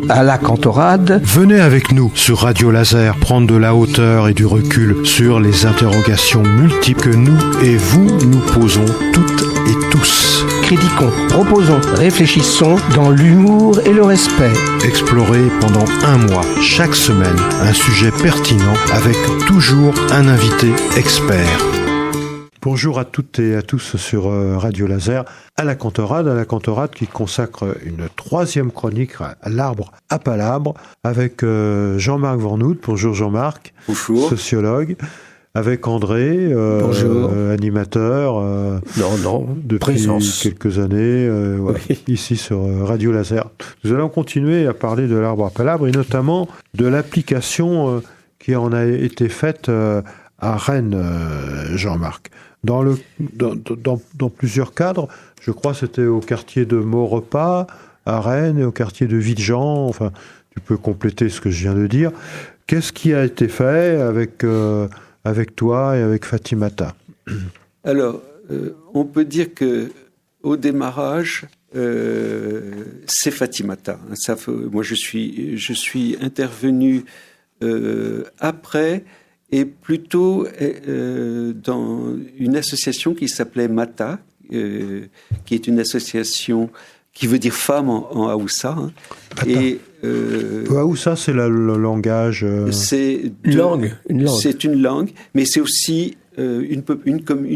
à la Cantorade. Venez avec nous sur Radio Laser prendre de la hauteur et du recul sur les interrogations multiples que nous et vous nous posons toutes et tous. Critiquons, proposons, réfléchissons dans l'humour et le respect. Explorez pendant un mois, chaque semaine, un sujet pertinent avec toujours un invité expert. Bonjour à toutes et à tous sur Radio Laser, à la Cantorade qui consacre une troisième chronique à l'arbre à palabre avec Jean-Marc Vornoud. Bonjour Jean-Marc. Bonjour. Sociologue. Avec André, animateur depuis présence. Quelques années, ici sur Radio Laser. Nous allons continuer à parler de l'arbre à palabre et notamment de l'application qui en a été faite à Rennes, Jean-Marc. Dans plusieurs cadres, je crois que c'était au quartier de Maurepas, à Rennes, et au quartier de Villejean. Enfin, tu peux compléter ce que je viens de dire. Qu'est-ce qui a été fait avec toi et avec Fatimata? Alors, on peut dire que au démarrage, c'est Fatimata. Moi, je suis intervenu après, et plutôt dans une association qui s'appelait Mata, qui est une association qui veut dire femme en Haoussa. Hein. Et Haoussa, c'est le langage. C'est une langue. C'est une langue, mais c'est aussi une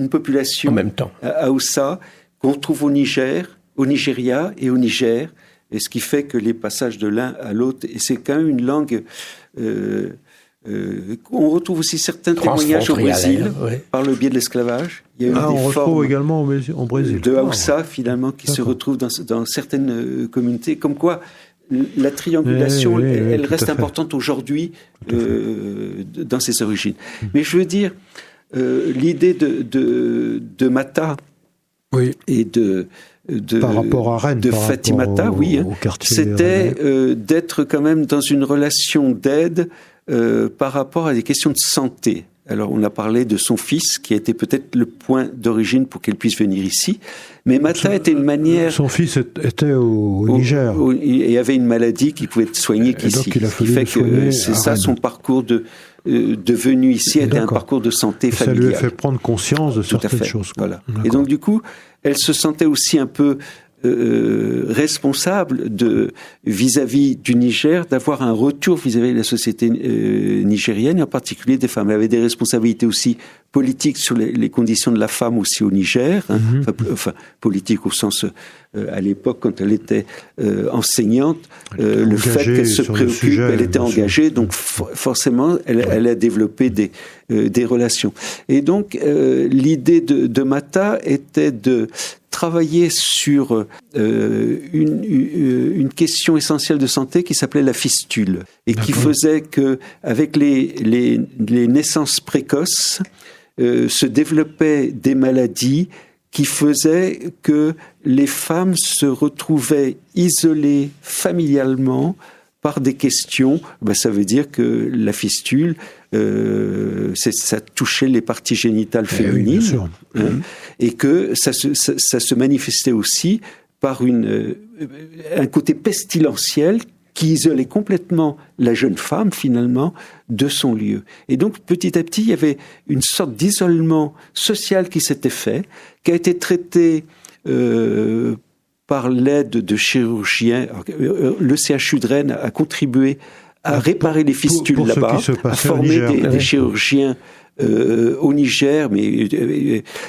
population en même temps. Haoussa qu'on trouve au Niger, au Nigeria et au Niger, et ce qui fait que les passages de l'un à l'autre, et c'est quand même une langue. On retrouve aussi certains témoignages au Brésil par le biais de l'esclavage. Il y a eu on retrouve également au Brésil. De Haoussa, finalement, qui se retrouvent dans certaines communautés. Comme quoi, la triangulation, elle reste importante aujourd'hui dans ses origines. Mais je veux dire, l'idée de Mata et par rapport à Rennes, de Fatimata, c'était d'être quand même dans une relation d'aide par rapport à des questions de santé. Alors, on a parlé de son fils, qui a été peut-être le point d'origine pour qu'elle puisse venir ici. Mais Mata était une manière... Son fils était au Niger. Et avait une maladie qui pouvait être soignée qu'ici. Donc, il a fallu le soigner. C'est ça, son parcours de venue ici était un parcours de santé familiale. Ça lui a fait prendre conscience de certaines choses. Voilà. Et donc, du coup, elle se sentait aussi un peu responsable vis-à-vis du Niger, d'avoir un retour vis-à-vis de la société nigérienne, et en particulier des femmes. Elle avait des responsabilités aussi politiques sur les conditions de la femme aussi au Niger, enfin politique au sens, à l'époque, quand elle était enseignante, le fait qu'elle se préoccupe, elle était engagée, donc forcément, elle a développé des relations. Et donc, l'idée de Mata était de travailler sur une question essentielle de santé qui s'appelait la fistule, et qui faisait que, avec les naissances précoces, se développaient des maladies qui faisaient que les femmes se retrouvaient isolées familialement par des questions. Ça veut dire que la fistule, ça touchait les parties génitales féminines, et que ça se manifestait aussi par un côté pestilentiel qui isolait complètement la jeune femme, finalement, de son lieu. Et donc, petit à petit, il y avait une sorte d'isolement social qui s'était fait, qui a été traité par l'aide de chirurgiens. Le CHU de Rennes a contribué à réparer les fistules là-bas, à former des chirurgiens au Niger,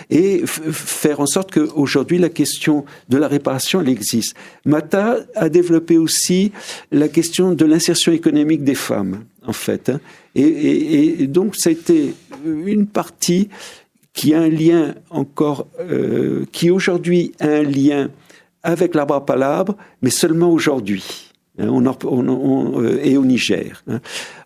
et faire en sorte qu'aujourd'hui la question de la réparation, elle existe. Mata a développé aussi la question de l'insertion économique des femmes, en fait. Et donc ça a été une partie qui a un lien encore, qui aujourd'hui a un lien avec l'arbre à palabre, mais seulement aujourd'hui. Et au Niger.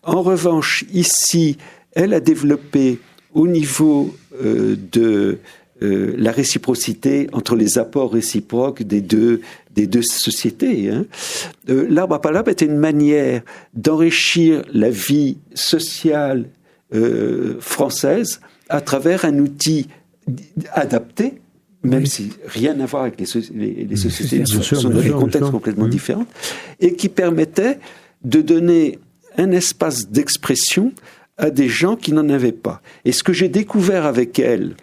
En revanche, ici, elle a développé au niveau de la réciprocité entre les apports réciproques des deux sociétés. L'arbre à palabre était une manière d'enrichir la vie sociale française à travers un outil adapté même si rien à voir avec les sociétés, sont dans des contextes complètement différents, et qui permettait de donner un espace d'expression à des gens qui n'en avaient pas. Et ce que j'ai découvert avec elle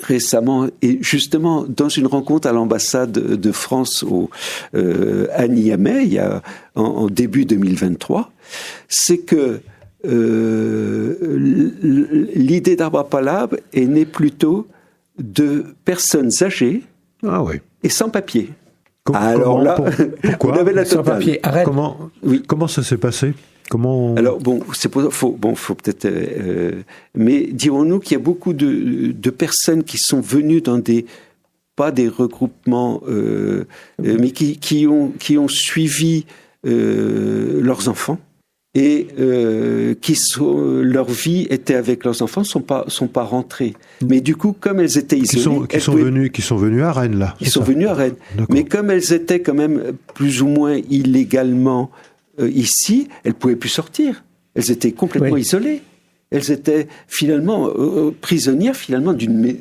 récemment, et justement dans une rencontre à l'ambassade de France à Niamey, en début 2023, c'est que l'idée d'Arbre à Palabre est née plutôt de personnes âgées et sans papier. Pourquoi on avait la totale. Sans papier. Comment ça s'est passé? Alors faut peut-être, mais dirons-nous qu'il y a beaucoup de personnes qui sont venues dans pas des regroupements, mais qui ont suivi leurs enfants et leur vie était avec leurs enfants, sont pas rentrés. Mais du coup, comme elles étaient isolées, qui sont venues à Rennes là. Ils sont venues à Rennes, mais comme elles étaient quand même plus ou moins illégalement ici, elles ne pouvaient plus sortir. Elles étaient complètement isolées. Elles étaient finalement prisonnières finalement d'une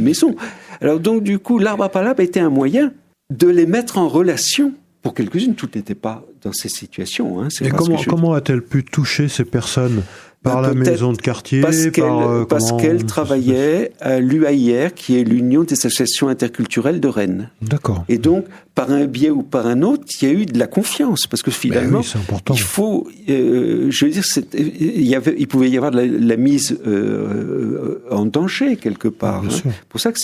maison. Alors donc du coup, l'Arbre à Palabre était un moyen de les mettre en relation. Pour quelques-unes, toutes n'étaient pas dans ces situations. Et comment a-t-elle pu toucher ces personnes? Par la maison de quartier, parce qu'elle travaillait à l'UAIR, qui est l'Union des associations interculturelles de Rennes. D'accord. Et donc, par un biais ou par un autre, il y a eu de la confiance, parce que finalement, c'est important. Il faut, je veux dire, il pouvait y avoir de la mise en danger quelque part. Bien sûr. Pour ça que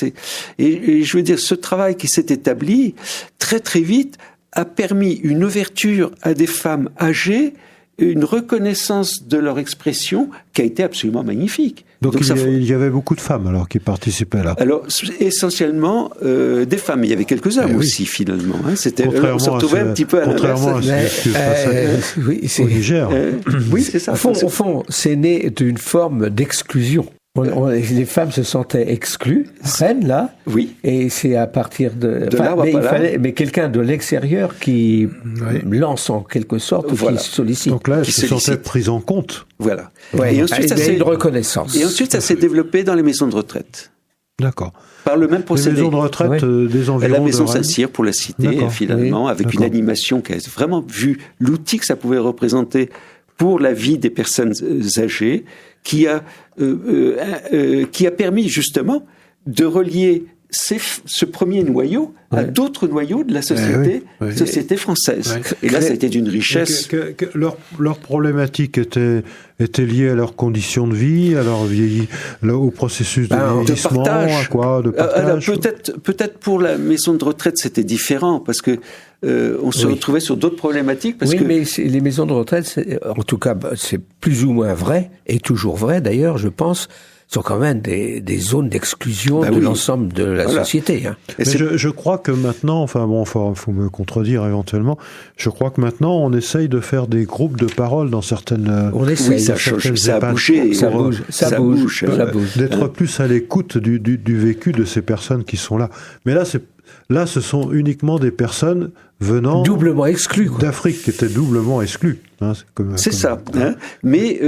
et je veux dire, ce travail qui s'est établi très très vite a permis une ouverture à des femmes âgées, une reconnaissance de leur expression qui a été absolument magnifique. Donc il y avait beaucoup de femmes alors qui participaient là. Alors essentiellement des femmes, il y avait quelques hommes aussi finalement. C'était on se retrouvait un petit peu à l'inverse. Contrairement à ce qui se passait au Niger. Oui, c'est ça. Au fond, c'est né d'une forme d'exclusion. Les femmes se sentaient exclues, Rennes, là. Oui. Et c'est à partir mais quelqu'un de l'extérieur qui lance en quelque sorte, qui sollicite. Donc là, elles se sentaient prises en compte. Voilà. Et ensuite, ça s'est une reconnaissance. Et ensuite, ça s'est développé dans les maisons de retraite. D'accord. Par le même procédé. Les maisons de retraite des environs la maison de Rennes. Saint-Cyr, pour la citer, finalement, avec une animation qui a vraiment vu l'outil que ça pouvait représenter pour la vie des personnes âgées, qui a permis justement de relier ce premier noyau à d'autres noyaux de la société française. Et là, ça a été d'une richesse. Leur problématique était liée à leurs conditions de vie, à au processus de vieillissement, de partage. Alors peut-être pour la maison de retraite, c'était différent parce que on se retrouvait sur d'autres problématiques. Mais les maisons de retraite, en tout cas, c'est plus ou moins vrai, et toujours vrai d'ailleurs, je pense, sont quand même des zones d'exclusion de l'ensemble de la société. Hein. Mais je crois que maintenant, faut me contredire éventuellement, je crois que maintenant on essaye de faire des groupes de parole dans certaines... On essaye, ça a bougé. Ça bouge. D'être plus à l'écoute du vécu de ces personnes qui sont là. Mais là, ce sont uniquement des personnes venant doublement exclues d'Afrique, qui étaient doublement exclues. C'est ça. Mais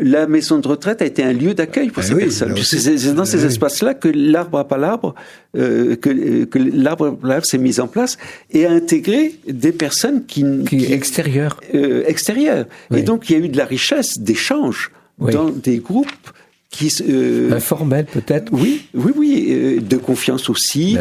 la maison de retraite a été un lieu d'accueil pour ces personnes. C'est dans ces espaces-là que l'Arbre à Palabre, s'est mis en place et a intégré des personnes qui extérieures. Et donc il y a eu de la richesse d'échanges dans des groupes. Informel peut-être. Oui, de confiance aussi,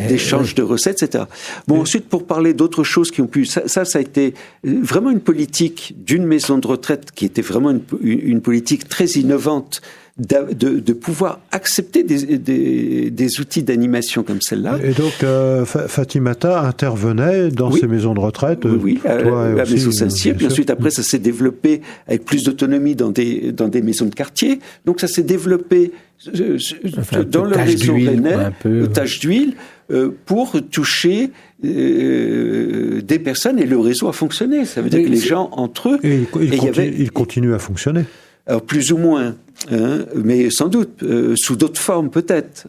d'échange de recettes, etc. Ensuite, pour parler d'autres choses qui ont pu... Ça a été vraiment une politique d'une maison de retraite qui était vraiment une politique très innovante de pouvoir accepter des outils d'animation comme celle-là. Et donc, Fatimata intervenait dans ces maisons de retraite. La maison Saint-Cyr. Puis ensuite, après, ça s'est développé avec plus d'autonomie dans des maisons de quartier. Donc, ça s'est développé dans le réseau rennais, tâche d'huile, pour toucher des personnes. Et le réseau a fonctionné. Ça veut dire que les gens, entre eux... Il continue à fonctionner. Alors, plus ou moins. mais sans doute, sous d'autres formes peut-être.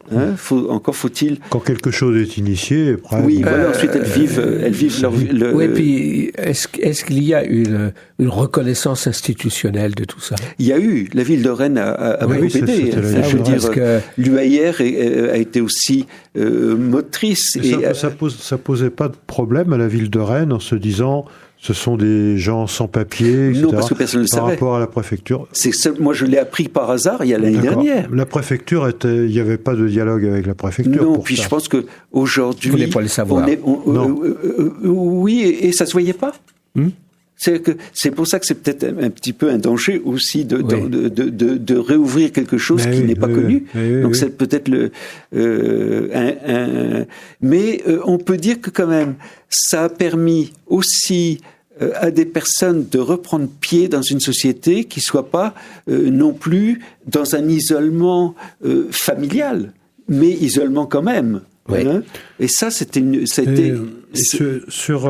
Encore faut-il... Quand quelque chose est initié, après... Oui, voilà, ensuite elles vivent leur... Oui, puis est-ce qu'il y a une reconnaissance institutionnelle de tout ça? Il y a eu, la ville de Rennes a beaucoup aidé. Je veux dire, l'UAIR a été aussi motrice. Ça posait pas de problème à la ville de Rennes en se disant... Ce sont des gens sans papier, etc. Non, parce que personne ne le savait. Par rapport à la préfecture. Moi, je l'ai appris par hasard il y a l'année dernière. La préfecture il n'y avait pas de dialogue avec la préfecture. Non, puis je pense qu'aujourd'hui... Vous voulez pas le savoir. Oui, et ça se voyait pas. C'est pour ça que c'est peut-être un petit peu un danger aussi de réouvrir quelque chose qui n'est pas connu. Donc c'est peut-être mais on peut dire que quand même, ça a permis aussi à des personnes de reprendre pied dans une société qui soit pas non plus dans un isolement familial, mais isolement quand même. Et ça, sur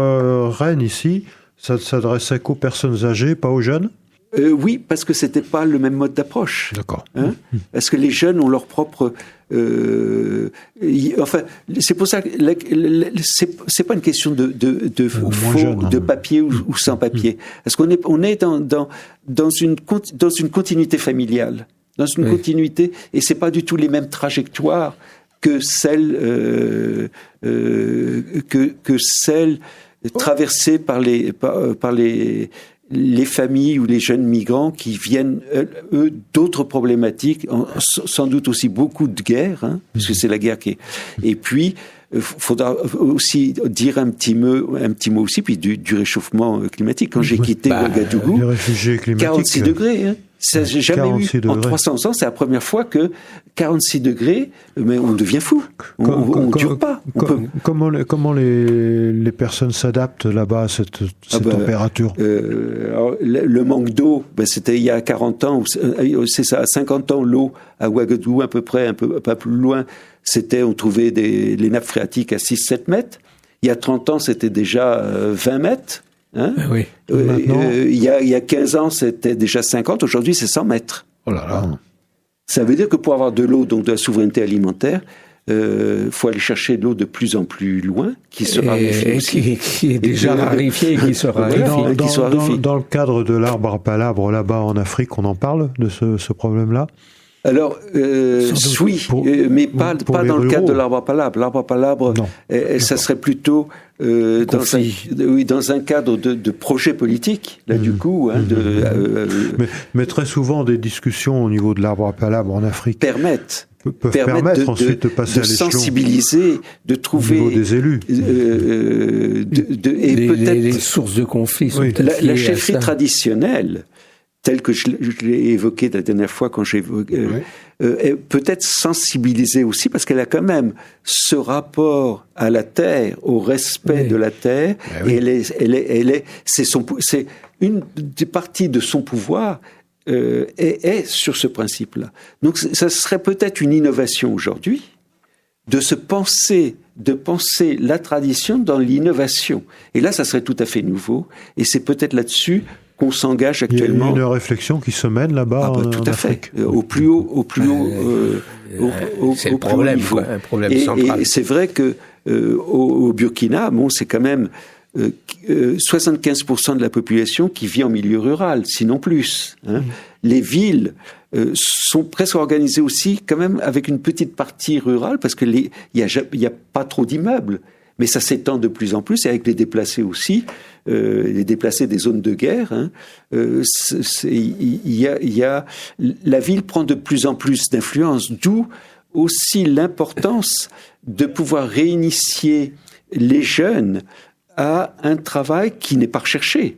Rennes ici. Ça s'adressait qu'aux personnes âgées, pas aux jeunes ? Oui, parce que c'était pas le même mode d'approche. D'accord. Parce que les jeunes ont leur propre... enfin, c'est pour ça que c'est pas une question de papier ou sans papier. Parce qu'on est dans une continuité familiale, dans une continuité, et c'est pas du tout les mêmes trajectoires que celles traversées par les familles ou les jeunes migrants qui viennent, eux, d'autres problématiques, sans doute aussi beaucoup de guerres, parce que c'est la guerre qui est... Et puis, faudra aussi dire un petit mot aussi, puis du réchauffement climatique. Quand j'ai quitté Ouagadougou, 46 degrés, ça j'ai jamais eu. En 300 ans, c'est la première fois que 46 degrés, mais on devient fou. On dure pas. Comment les personnes s'adaptent là-bas à cette température alors, le manque d'eau, c'était il y a 40 ans, c'est ça, à 50 ans, l'eau à Ouagadougou, à peu près, un peu plus loin, on trouvait les nappes phréatiques à 6-7 mètres. Il y a 30 ans, c'était déjà 20 mètres. Oui. Il y a 15 ans, c'était déjà 50. Aujourd'hui, c'est 100 mètres. Oh là là. Ça veut dire que pour avoir de l'eau, donc de la souveraineté alimentaire, faut aller chercher de l'eau de plus en plus loin, qui sera raréfiée aussi. Qui est déjà raréfiée et qui sera raréfiée. Dans le cadre de l'arbre à palabre, là-bas en Afrique, on en parle de ce problème-là? Alors, oui, mais pas dans le cadre de l'arbre à palabre. L'arbre à palabre, ça serait plutôt dans un cadre de projet politique, là, du coup. Mais très souvent, des discussions au niveau de l'arbre à palabre en Afrique peuvent permettre ensuite de passer à l'échelon, sensibiliser, de trouver... Au niveau des élus. Et peut-être... Les sources de conflits sont peut-être la chefferie traditionnelle, tel que je l'ai évoqué la dernière fois quand j'ai évoqué, peut-être sensibilisée aussi, parce qu'elle a quand même ce rapport à la terre, au respect de la terre, et c'est une des parties de son pouvoir est sur ce principe-là. Donc ça serait peut-être une innovation aujourd'hui de penser la tradition dans l'innovation. Et là, ça serait tout à fait nouveau, et c'est peut-être là-dessus qu'on s'engage actuellement. Il y a une réflexion qui se mène là-bas. Tout à fait. Au plus haut c'est le problème, niveau. Un problème central. Et c'est vrai que au Burkina, c'est quand même 75% de la population qui vit en milieu rural, sinon plus. Les villes sont presque organisées aussi quand même avec une petite partie rurale, parce que il y a pas trop d'immeubles. Mais ça s'étend de plus en plus, et avec les déplacés aussi, les déplacés des zones de guerre, la ville prend de plus en plus d'influence, d'où aussi l'importance de pouvoir réinitier les jeunes à un travail qui n'est pas recherché.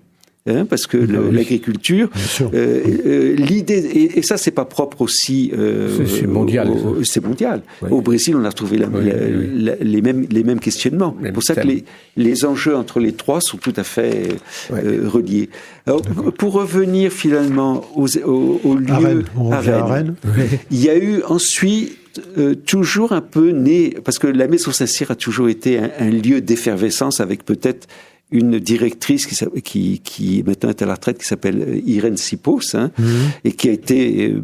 Parce que l'agriculture, l'idée, et ça c'est pas propre aussi, c'est mondial. C'est mondial. Oui. Au Brésil, on a retrouvé les mêmes questionnements. C'est pour ça que les enjeux entre les trois sont tout à fait reliés. Alors, pour revenir finalement au lieu à Rennes, il y a eu ensuite toujours un peu né, parce que la Maison Saint-Cyr a toujours été un lieu d'effervescence avec peut-être une directrice qui maintenant est à la retraite, qui s'appelle Irène Sipos, et qui a été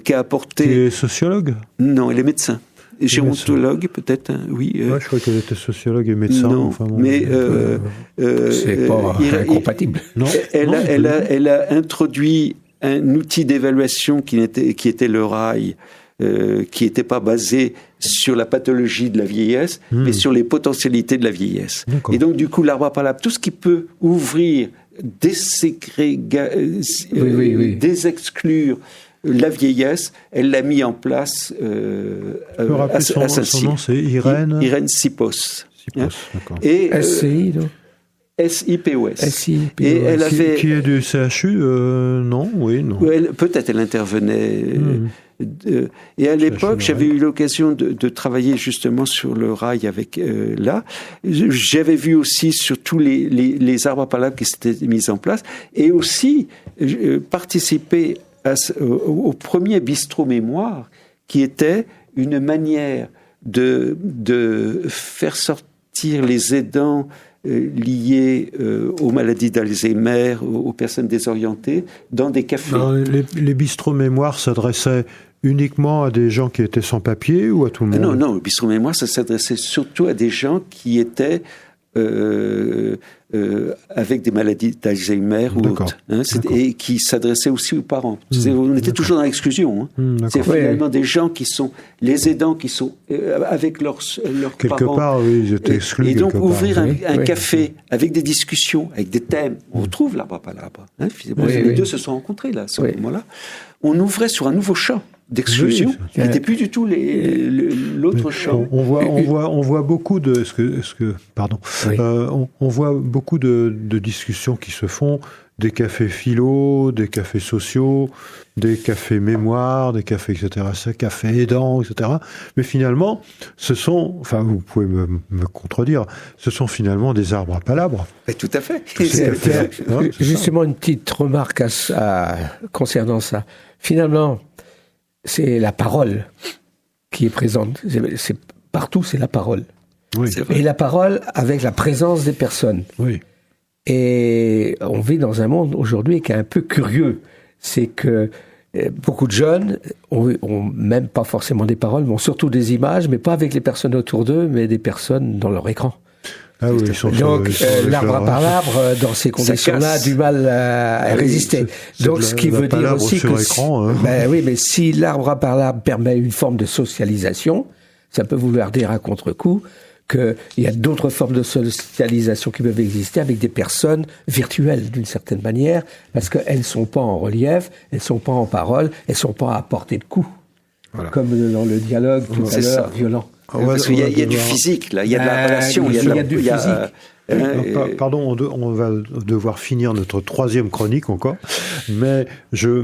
qui a apporté... Qui est sociologue ? Non, elle est médecin. Gérontologue, peut-être, oui. Je crois qu'elle était sociologue et médecin. Non, mais c'est pas incompatible. Elle a introduit un outil d'évaluation qui était le RAI, qui n'était pas basé sur la pathologie de la vieillesse, mais sur les potentialités de la vieillesse. D'accord. Et donc, du coup, l'arbre à palabre, tout ce qui peut ouvrir, désexclure la vieillesse, elle l'a mis en place à son nom, c'est Irène Sipos. D'accord. Et SCI, non SIPOS. Et elle avait... qui est du CHU non. Peut-être elle intervenait. Et à l'époque, j'avais eu l'occasion de travailler justement sur le rail avec là. J'avais vu aussi sur tous les arbres à palabre qui s'étaient mis en place, et aussi participer au premier bistrot mémoire, qui était une manière de faire sortir les aidants liés aux maladies d'Alzheimer, aux personnes désorientées, dans des cafés. Non, les bistrots mémoire s'adressaient uniquement à des gens qui étaient sans papier ou à tout le monde ? Non, le bistrot mémoire, ça s'adressait surtout à des gens qui étaient avec des maladies d'Alzheimer ou autres, et qui s'adressaient aussi aux parents. On était toujours dans l'exclusion. C'est finalement des gens qui sont les aidants, qui sont avec leurs quelque parents. Part, oui, ils étaient exclus. Et donc ouvrir un café avec des discussions, avec des thèmes. On retrouve l'arbre à palabre. Les deux se sont rencontrés là, à ce moment-là. On ouvrait sur un nouveau champ d'exclusion, qui n'était plus du tout l'autre champ. On voit beaucoup de on voit beaucoup de discussions qui se font, des cafés philo, des cafés sociaux, des cafés mémoire, des cafés etc., cafés aidants, etc. Mais finalement, vous pouvez me contredire, ce sont finalement des arbres à palabre. Tout à fait. Justement, une petite remarque concernant ça. Finalement, c'est la parole qui est présente. C'est partout, c'est la parole. Oui. Et la parole avec la présence des personnes. Oui. Et on vit dans un monde aujourd'hui qui est un peu curieux. C'est que beaucoup de jeunes ont même pas forcément des paroles, mais ont surtout des images, mais pas avec les personnes autour d'eux, mais des personnes dans leur écran. Ah oui, donc l'arbre à palabre dans ces conditions-là a du mal à résister. Donc ce qui veut dire aussi que oui, mais si l'arbre à palabre permet une forme de socialisation, ça peut vouloir dire à contre-coup qu'il y a d'autres formes de socialisation qui peuvent exister avec des personnes virtuelles d'une certaine manière, parce qu'elles ne sont pas en relief, elles ne sont pas en parole, elles ne sont pas à portée de coup, comme dans le dialogue tout à l'heure violent. Parce qu'il y a du physique, là, il y a de la relation, il y a du physique. Pardon, on va devoir finir notre troisième chronique encore, mais je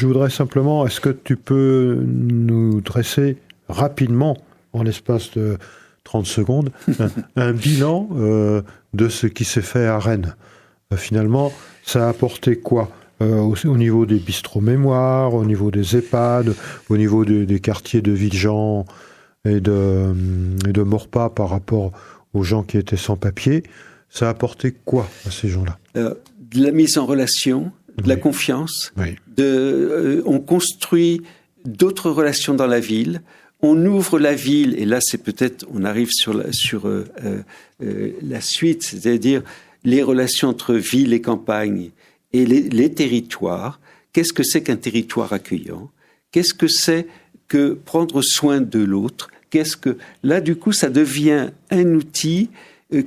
voudrais simplement, est-ce que tu peux nous dresser rapidement, en l'espace de 30 secondes, un bilan de ce qui s'est fait à Rennes. Finalement, ça a apporté quoi au niveau des bistrots mémoire, au niveau des EHPAD, au niveau des quartiers de Villejean et de Maurepas par rapport aux gens qui étaient sans papier, ça a apporté quoi à ces gens-là ? De la mise en relation, de la confiance, on construit d'autres relations dans la ville, on ouvre la ville, et là c'est peut-être, on arrive sur la suite, c'est-à-dire les relations entre ville et campagne et les territoires. Qu'est-ce que c'est qu'un territoire accueillant ? Qu'est-ce que c'est que prendre soin de l'autre ? Là, du coup, ça devient un outil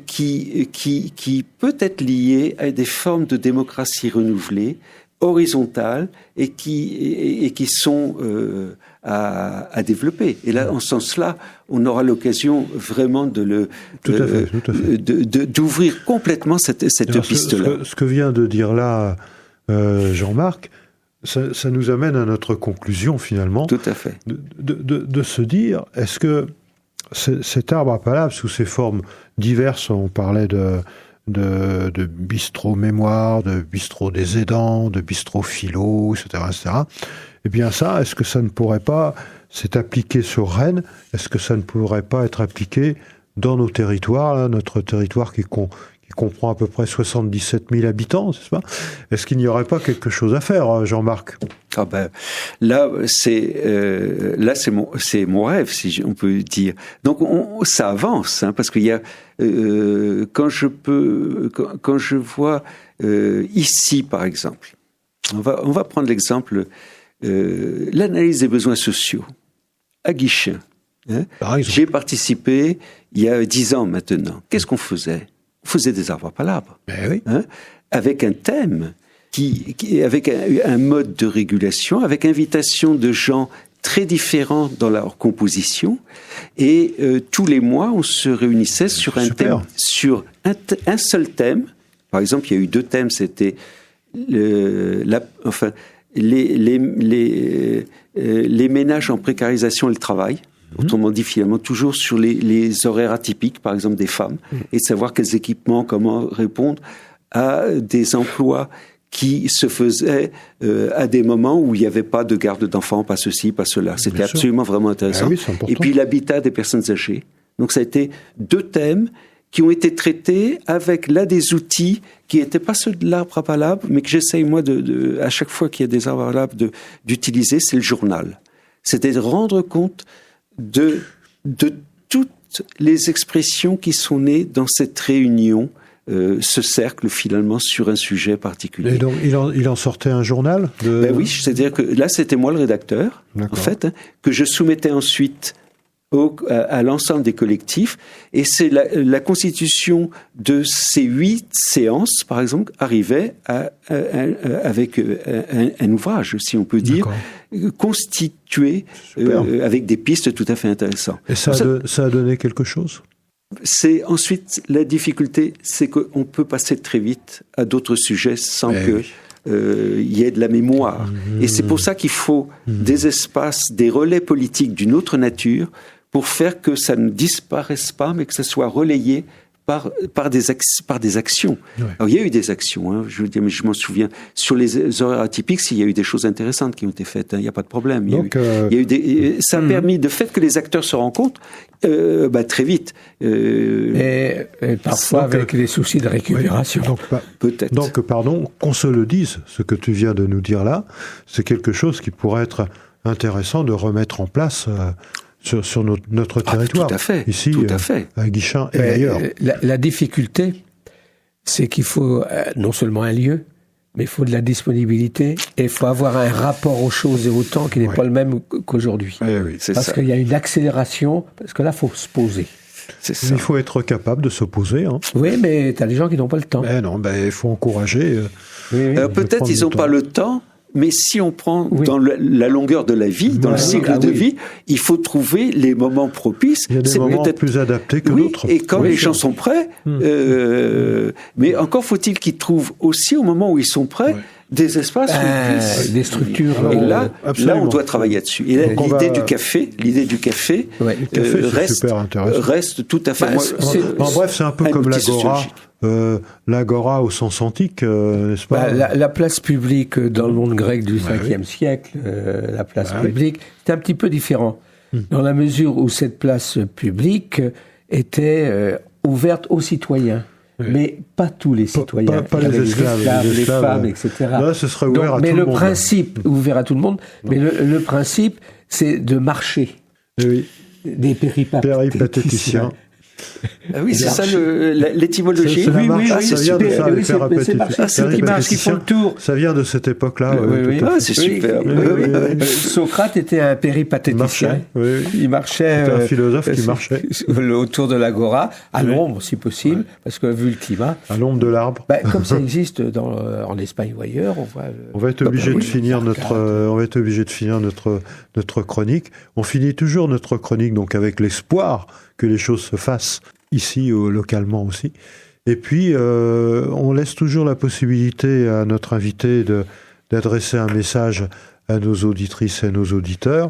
qui peut être lié à des formes de démocratie renouvelée, horizontales, et qui sont à développer. Et là, en ce sens-là, on aura l'occasion vraiment d'ouvrir complètement cette piste-là. Ce que vient de dire là Jean-Marc, ça nous amène à notre conclusion finalement. Tout à fait. De se dire, est-ce que cet arbre à palabre, sous ses formes diverses, on parlait de bistrot mémoire, de bistrot des aidants, de bistrot philo, etc., eh bien ça, est-ce que ça ne pourrait pas s'être appliqué sur Rennes ? Est-ce que ça ne pourrait pas être appliqué dans nos territoires, là, notre territoire qui qui comprend à peu près 77 000 habitants, n'est-ce pas ? Est-ce qu'il n'y aurait pas quelque chose à faire, Jean-Marc ? Ah ben, là, c'est mon rêve, si on peut dire. Donc, ça avance, hein, parce qu'il y a, quand je vois ici, par exemple, on va prendre l'exemple, l'analyse des besoins sociaux à Guichen. Hein, j'ai participé il y a 10 ans maintenant. Qu'est-ce qu'on faisait ? On faisait des arbres à palabres, hein, avec un thème, avec un mode de régulation, avec invitation de gens très différents dans leur composition. Et tous les mois, on se réunissait sur un thème, sur un seul thème. Par exemple, il y a eu 2 thèmes. C'était les ménages en précarisation et le travail. Autrement dit, finalement, toujours sur les horaires atypiques, par exemple, des femmes, et de savoir quels équipements, comment répondre à des emplois qui se faisaient à des moments où il n'y avait pas de garde d'enfants, pas ceci, pas cela. C'était absolument vraiment intéressant. Et puis l'habitat des personnes âgées. Donc ça a été 2 thèmes qui ont été traités avec là des outils qui n'étaient pas ceux de l'arbre à palabres, mais que j'essaye moi à chaque fois qu'il y a des arbres à palabres d'utiliser, c'est le journal. C'était de rendre compte de toutes les expressions qui sont nées dans cette réunion, ce cercle finalement sur un sujet particulier. Et donc il en sortait un journal Ben oui, c'est-à-dire que là c'était moi le rédacteur, en fait, hein, que je soumettais ensuite à l'ensemble des collectifs, et c'est la constitution de ces 8 séances, par exemple, arrivait avec un ouvrage, si on peut dire, constitué avec des pistes tout à fait intéressantes. Et ça a donné quelque chose ? C'est ensuite la difficulté, c'est qu'on peut passer très vite à d'autres sujets sans il y ait de la mémoire. Et c'est pour ça qu'il faut des espaces, des relais politiques d'une autre nature pour faire que ça ne disparaisse pas, mais que ça soit relayé par des actions. Ouais. Alors, il y a eu des actions, hein, je veux dire, mais je m'en souviens. Sur les horaires atypiques, il y a eu des choses intéressantes qui ont été faites, hein, il n'y a pas de problème. Ça a permis, de fait que les acteurs se rencontrent très vite. Et parfois avec des soucis de récupération. Peut-être. Donc, pardon, qu'on se le dise, ce que tu viens de nous dire là, c'est quelque chose qui pourrait être intéressant de remettre en place sur notre territoire. Tout à fait. Ici, à Guichen et ailleurs. La difficulté, c'est qu'il faut non seulement un lieu, mais il faut de la disponibilité et il faut avoir un rapport aux choses et au temps qui n'est pas le même qu'aujourd'hui. Parce qu'il y a une accélération, parce que là, il faut se poser. Il faut être capable de s'opposer. Hein. Oui, mais tu as des gens qui n'ont pas le temps. Il faut encourager. Peut-être ils n'ont pas le temps. Mais si on prend dans la longueur de la vie, dans le cycle de vie, il faut trouver les moments propices. Il y a des moments plus adaptés que d'autres. Et quand les gens sont prêts, mais encore faut-il qu'ils trouvent aussi au moment où ils sont prêts des espaces où ils puissent... des structures. Et là, on doit travailler là-dessus. Et l'idée du café reste tout à fait... En bref, c'est un peu comme l'agora. L'agora au sens antique, n'est-ce pas ? La place publique dans le monde grec du 5e siècle, la place publique, c'était un petit peu différent. Dans la mesure où cette place publique était ouverte aux citoyens. Mais pas tous les citoyens. Pas les esclaves, les femmes, etc. Là, ce serait ouvert à tout le monde. Mais le principe, ouvert à tout le monde, mais le principe, c'est de marcher. Des péripatéticiens. Ah oui, c'est ça l'étymologie. Ça vient de ça, les péripatéticiens. Qui font le tour. Ça vient de cette époque-là. C'est super. Socrate était un péripatéticien. Il marchait. C'était un philosophe qui marchait autour de l'agora, à l'ombre si possible, parce que vu le climat. À l'ombre de l'arbre. Comme ça existe en Espagne ou ailleurs, on va être obligé de finir notre chronique. On finit toujours notre chronique donc avec l'espoir que les choses se fassent ici, localement aussi. Et puis, on laisse toujours la possibilité à notre invité d'adresser un message à nos auditrices et nos auditeurs.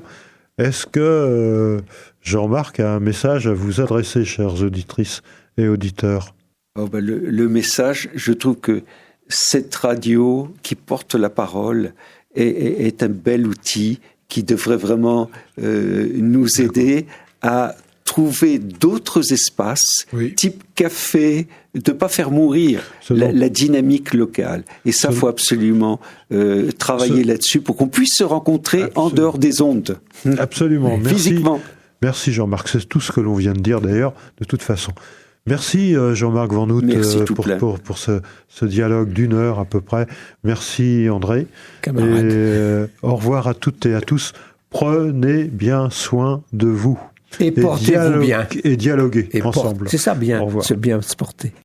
Est-ce que Jean-Marc a un message à vous adresser, chères auditrices et auditeurs ? Le message, je trouve que cette radio qui porte la parole est un bel outil qui devrait vraiment nous aider à trouver d'autres espaces, type café, de pas faire mourir la dynamique locale. Et ça, faut absolument travailler là-dessus pour qu'on puisse se rencontrer en dehors des ondes. Absolument. Merci. Physiquement. Merci Jean-Marc. C'est tout ce que l'on vient de dire d'ailleurs, de toute façon. Merci Jean-Marc Van Hout pour ce dialogue d'1 heure à peu près. Merci André. Camarade. Et au revoir à toutes et à tous. Prenez bien soin de vous. Et portez-vous bien. Et dialoguez ensemble. C'est ça bien, se bien se porter.